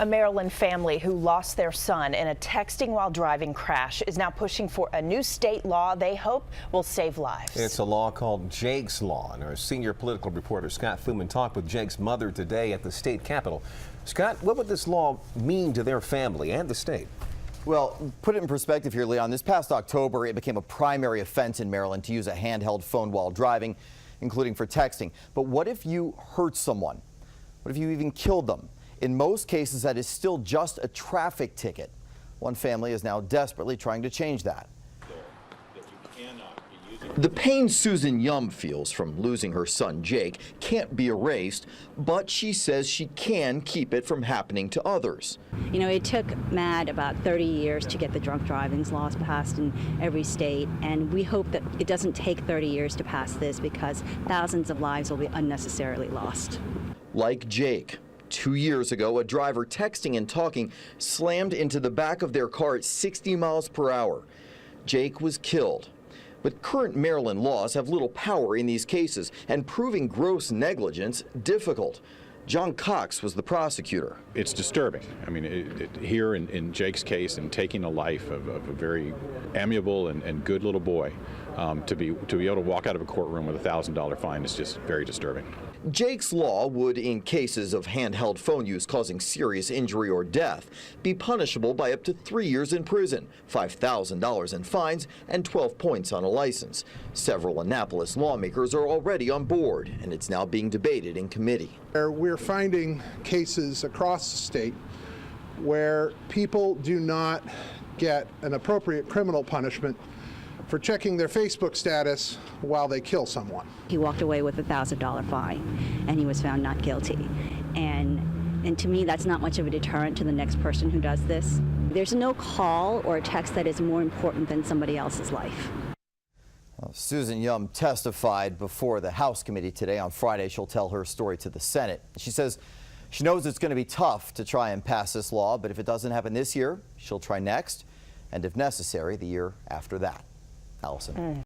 A Maryland family who lost their son in a texting while driving crash is now pushing for a new state law they hope will save lives. It's a law called Jake's Law, and our senior political reporter Scott Fuman talked with Jake's mother today at the state capitol. Scott, what would this law mean to their family and the state? Well, put it in perspective here, Leon. This past October, it became a primary offense in Maryland to use a handheld phone while driving, including for texting. But what if you hurt someone? What if you even killed them? In most cases, that is still just a traffic ticket. One family is now desperately trying to change that. The pain Susan Yum feels from losing her son Jake can't be erased, but she says she can keep it from happening to others. You know, it took MAD about 30 years to get the drunk driving laws passed in every state, and we hope that it doesn't take 30 years to pass this because thousands of lives will be unnecessarily lost. Like Jake. 2 years ago, a driver texting and talking slammed into the back of their car at 60 miles per hour. Jake was killed. But current Maryland laws have little power in these cases, and proving gross negligence difficult. John Cox was the prosecutor. It's disturbing. I mean, here in Jake's case, and taking a life of a very amiable and good little boy, to be able to walk out of a courtroom with a $1,000 fine is just very disturbing. Jake's law would, in cases of handheld phone use causing serious injury or death, be punishable by up to 3 years in prison, $5,000 in fines, and 12 points on a license. Several Annapolis lawmakers are already on board, and it's now being debated in committee. We're finding cases across the state where people do not get an appropriate criminal punishment for checking their Facebook status while they kill someone. He walked away with a $1,000 fine, and he was found not guilty. And to me, that's not much of a deterrent to the next person who does this. There's no call or a text that is more important than somebody else's life. Well, Susan Yum testified before the House committee today. On Friday, she'll tell her story to the Senate. She says she knows it's going to be tough to try and pass this law, but if it doesn't happen this year, she'll try next, and if necessary, the year after that. Allison.